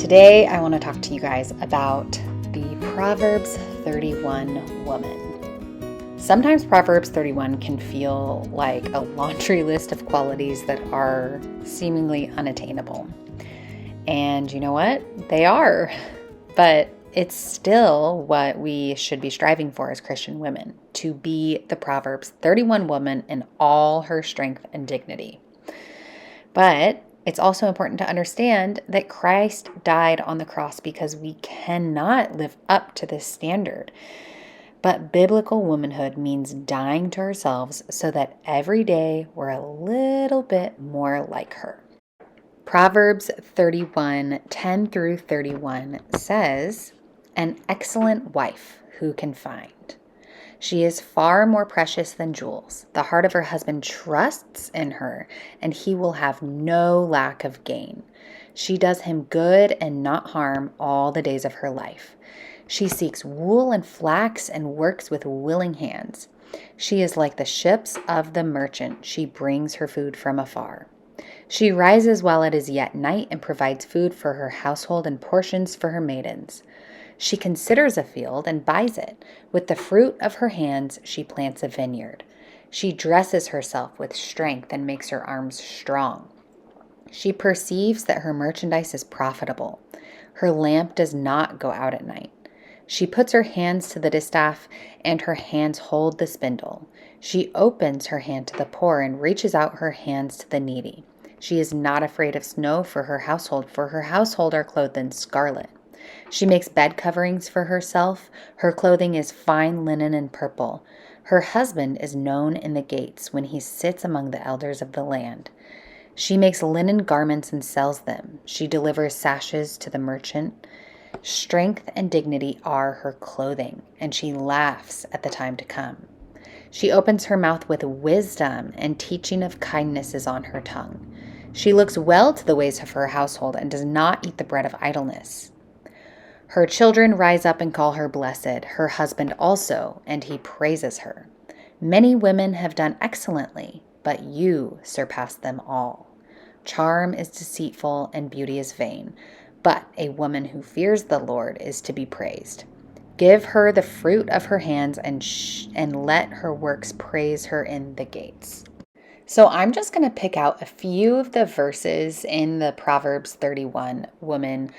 Today, I want to talk to you guys about the Proverbs 31 woman. Sometimes Proverbs 31 can feel like a laundry list of qualities that are seemingly unattainable. And you know what? They are. But it's still what we should be striving for as Christian women, to be the Proverbs 31 woman in all her strength and dignity. But it's also important to understand that Christ died on the cross because we cannot live up to this standard. But biblical womanhood means dying to ourselves so that every day we're a little bit more like her. Proverbs 31, 10 through 31 says, "An excellent wife who can find? She is far more precious than jewels. The heart of her husband trusts in her, and he will have no lack of gain. She does him good and not harm all the days of her life. She seeks wool and flax and works with willing hands. She is like the ships of the merchant. She brings her food from afar. She rises while it is yet night and provides food for her household and portions for her maidens. She considers a field and buys it. With the fruit of her hands, she plants a vineyard. She dresses herself with strength and makes her arms strong. She perceives that her merchandise is profitable. Her lamp does not go out at night. She puts her hands to the distaff, and her hands hold the spindle. She opens her hand to the poor and reaches out her hands to the needy. She is not afraid of snow for her household are clothed in scarlet. She makes bed coverings for herself. Her clothing is fine linen and purple. Her husband is known in the gates when he sits among the elders of the land. She makes linen garments and sells them. She delivers sashes to the merchant. Strength and dignity are her clothing, and she laughs at the time to come. She opens her mouth with wisdom, and teaching of kindness is on her tongue. She looks well to the ways of her household and does not eat the bread of idleness. Her children rise up and call her blessed, her husband also, and he praises her. Many women have done excellently, but you surpass them all. Charm is deceitful and beauty is vain, but a woman who fears the Lord is to be praised. Give her the fruit of her hands and let her works praise her in the gates." So I'm just going to pick out a few of the verses in the Proverbs 31 woman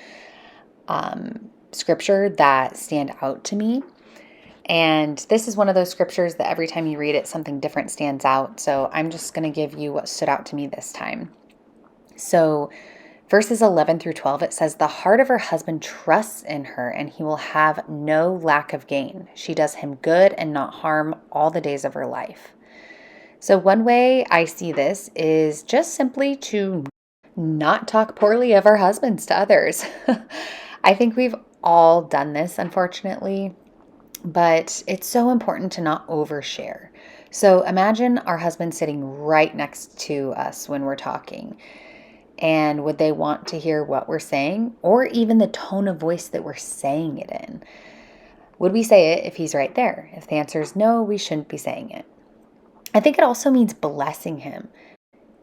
scripture that stand out to me. And this is one of those scriptures that every time you read it, something different stands out. So I'm just going to give you what stood out to me this time. So verses 11 through 12, it says, "The heart of her husband trusts in her, and he will have no lack of gain. She does him good and not harm all the days of her life." So one way I see this is just simply to not talk poorly of our husbands to others. I think we've all done this, unfortunately, but it's so important to not overshare. So imagine our husband sitting right next to us when we're talking. And would they want to hear what we're saying, or even the tone of voice that we're saying it in? Would we say it if he's right there? If the answer is no, we shouldn't be saying it. I think it also means blessing him.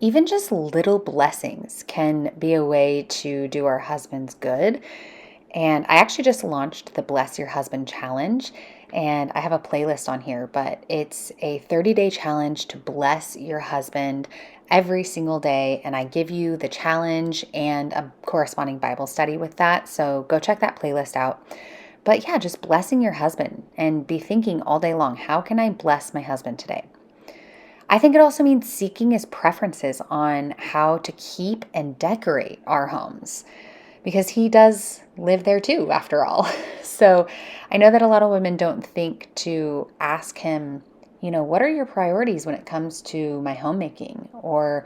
Even just little blessings can be a way to do our husbands good. And I actually just launched the Bless Your Husband Challenge, and I have a playlist on here, but it's a 30-day challenge to bless your husband every single day. And I give you the challenge and a corresponding Bible study with that. So go check that playlist out. But yeah, just blessing your husband and be thinking all day long, how can I bless my husband today? I think it also means seeking his preferences on how to keep and decorate our homes, because he does live there too, after all. So I know that a lot of women don't think to ask him, what are your priorities when it comes to my homemaking? Or,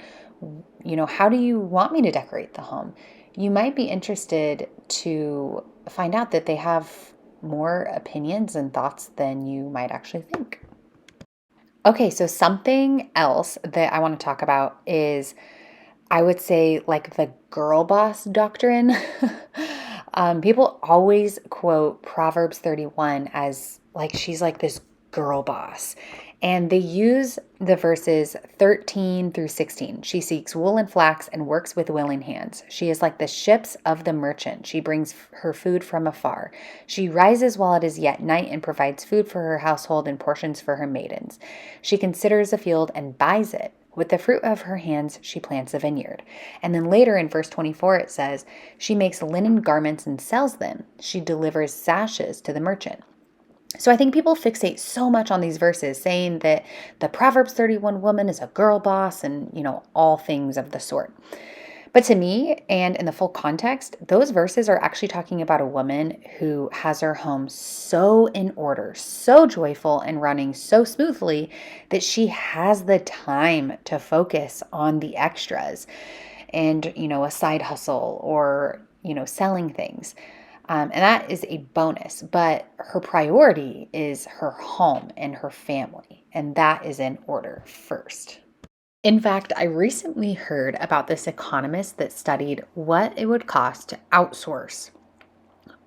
how do you want me to decorate the home? You might be interested to find out that they have more opinions and thoughts than you might actually think. Okay, so something else that I want to talk about is, I would say, like the girl boss doctrine. People always quote Proverbs 31 as like she's like this girl boss. And they use the verses 13 through 16. She seeks wool and flax and works with willing hands. She is like the ships of the merchant. She brings her food from afar. She rises while it is yet night and provides food for her household and portions for her maidens. She considers a field and buys it. With the fruit of her hands, she plants a vineyard. And then later in verse 24, it says, she makes linen garments and sells them. She delivers sashes to the merchant. So I think people fixate so much on these verses, saying that the Proverbs 31 woman is a girl boss and, all things of the sort. But to me, and in the full context, those verses are actually talking about a woman who has her home so in order, so joyful, and running so smoothly that she has the time to focus on the extras and, a side hustle or, selling things. And that is a bonus, but her priority is her home and her family, and that is in order first. In fact, I recently heard about this economist that studied what it would cost to outsource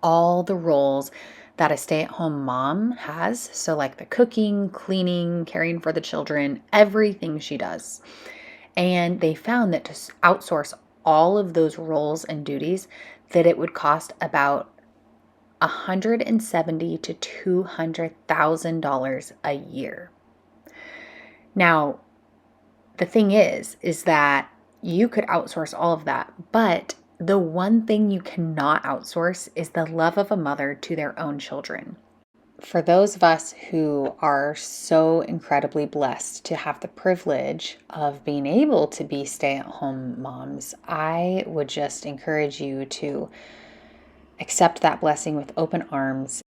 all the roles that a stay-at-home mom has. So like the cooking, cleaning, caring for the children, everything she does. And they found that to outsource all of those roles and duties, that it would cost about $170,000 to $200,000 a year. Now, the thing is that you could outsource all of that, but the one thing you cannot outsource is the love of a mother to their own children. For those of us who are so incredibly blessed to have the privilege of being able to be stay-at-home moms, I would just encourage you to accept that blessing with open arms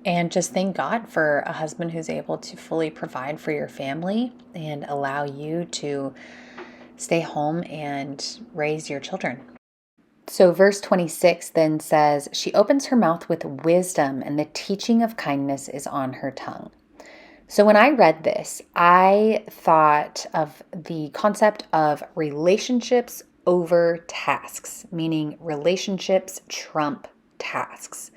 and just thank God for a husband who's able to fully provide for your family and allow you to stay home and raise your children. So verse 26 then says, she opens her mouth with wisdom, and the teaching of kindness is on her tongue. So when I read this, I thought of the concept of relationships over tasks, meaning relationships trump tasks.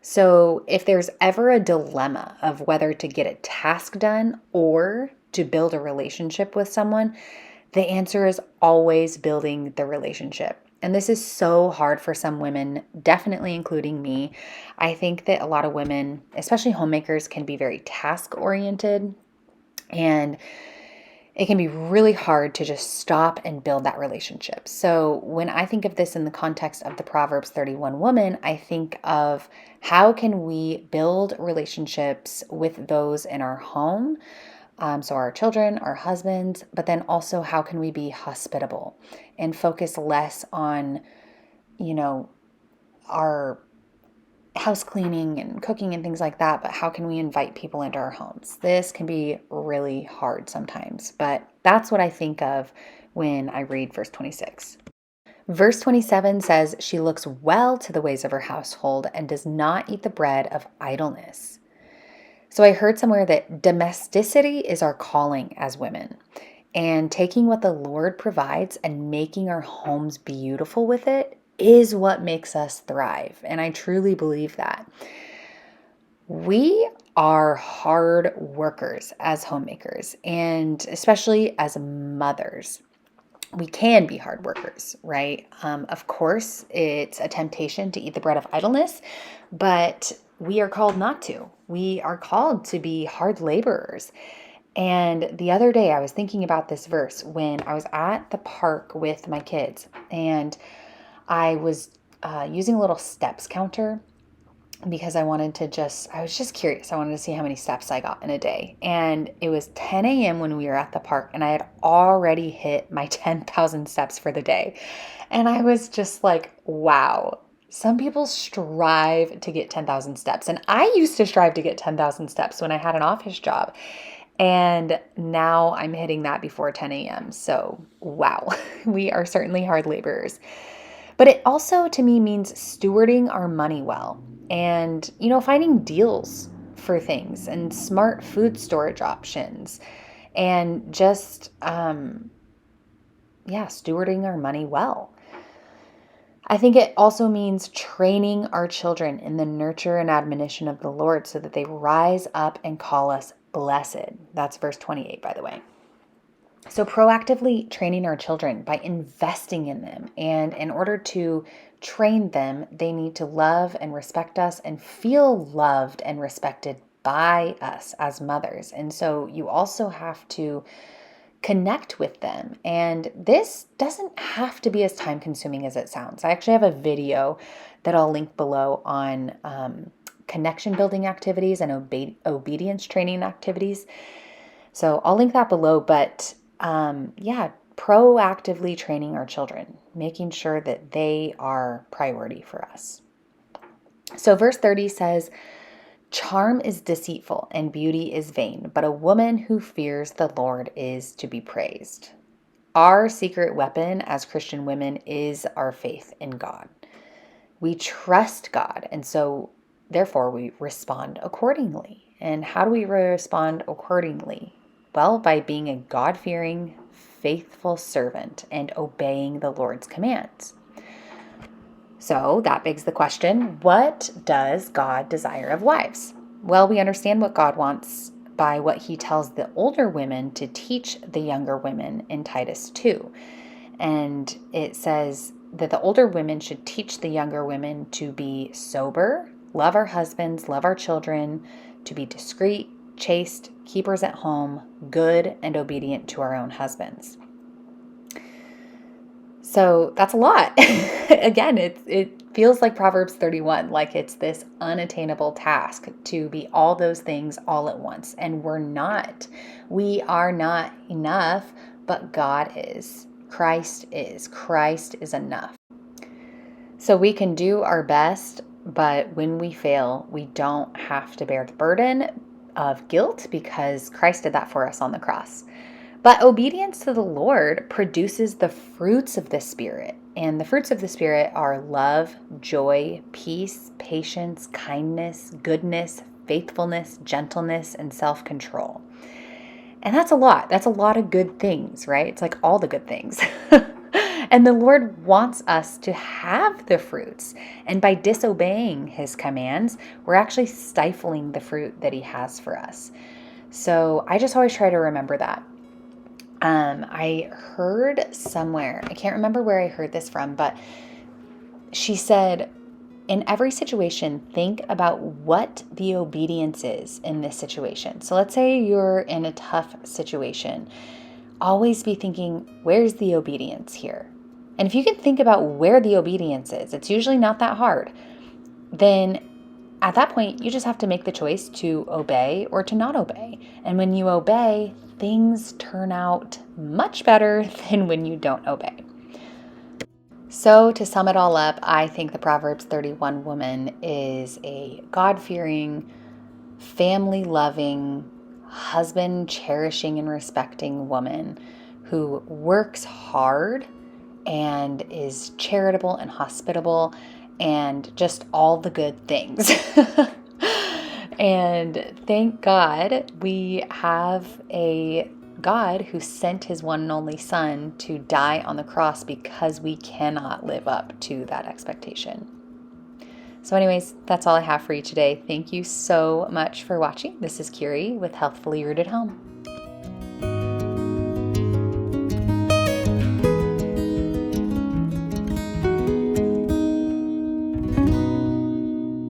So if there's ever a dilemma of whether to get a task done or to build a relationship with someone, the answer is always building the relationship. And this is so hard for some women, definitely including me. I think that a lot of women, especially homemakers, can be very task-oriented, and it can be really hard to just stop and build that relationship. So when I think of this in the context of the Proverbs 31 woman, I think of how can we build relationships with those in our home, so our children, our husbands, but then also how can we be hospitable and focus less on, our house cleaning and cooking and things like that, but how can we invite people into our homes? This can be really hard sometimes, but that's what I think of when I read verse 26. Verse 27 says, she looks well to the ways of her household and does not eat the bread of idleness. So I heard somewhere that domesticity is our calling as women, and taking what the Lord provides and making our homes beautiful with it is what makes us thrive. And I truly believe that. We are hard workers as homemakers, and especially as mothers. We can be hard workers, right? Of course, it's a temptation to eat the bread of idleness, but we are called not to. We are called to be hard laborers. And the other day I was thinking about this verse when I was at the park with my kids, and I was using a little steps counter because I was just curious. I wanted to see how many steps I got in a day. And it was 10 a.m. when we were at the park, and I had already hit my 10,000 steps for the day. And I was just like, wow. Some people strive to get 10,000 steps. And I used to strive to get 10,000 steps when I had an office job. And now I'm hitting that before 10 a.m. So, wow, we are certainly hard laborers. But it also, to me, means stewarding our money well and, finding deals for things and smart food storage options and just, stewarding our money well. I think it also means training our children in the nurture and admonition of the Lord so that they rise up and call us blessed. That's verse 28, by the way. So proactively training our children by investing in them. And in order to train them, they need to love and respect us and feel loved and respected by us as mothers. And so you also have to connect with them. And this doesn't have to be as time consuming as it sounds. I actually have a video that I'll link below on connection building activities and obedience training activities. So I'll link that below, but proactively training our children, making sure that they are priority for us. So verse 30 says, charm is deceitful and beauty is vain, but a woman who fears the Lord is to be praised. Our secret weapon as Christian women is our faith in God. We trust God, and so therefore we respond accordingly. And how do we respond accordingly? Well, by being a God-fearing, faithful servant and obeying the Lord's commands. So that begs the question, what does God desire of wives? Well, we understand what God wants by what he tells the older women to teach the younger women in Titus 2. And it says that the older women should teach the younger women to be sober, love our husbands, love our children, to be discreet, chaste, keepers at home, good, and obedient to our own husbands. So that's a lot. Again, it feels like Proverbs 31, like it's this unattainable task to be all those things all at once. And we're not. We are not enough, but God is. Christ is. Christ is enough. So we can do our best, but when we fail, we don't have to bear the burden of guilt because Christ did that for us on the cross. But obedience to the Lord produces the fruits of the Spirit. And the fruits of the Spirit are love, joy, peace, patience, kindness, goodness, faithfulness, gentleness, and self-control. And that's a lot. That's a lot of good things, right? It's like all the good things. And the Lord wants us to have the fruits. And by disobeying his commands, we're actually stifling the fruit that he has for us. So I just always try to remember that. I heard somewhere, I can't remember where I heard this from, but she said, in every situation, think about what the obedience is in this situation. So let's say you're in a tough situation. Always be thinking, where's the obedience here? And if you can think about where the obedience is, it's usually not that hard. Then at that point, you just have to make the choice to obey or to not obey. And when you obey, things turn out much better than when you don't obey. So to sum it all up, I think the Proverbs 31 woman is a God-fearing, family-loving, husband-cherishing and respecting woman who works hard and is charitable and hospitable and just all the good things. And thank God we have a God who sent his one and only son to die on the cross because we cannot live up to that expectation. So anyways, that's all I have for you today. Thank you so much for watching. This is Kiri with Healthfully Rooted Home.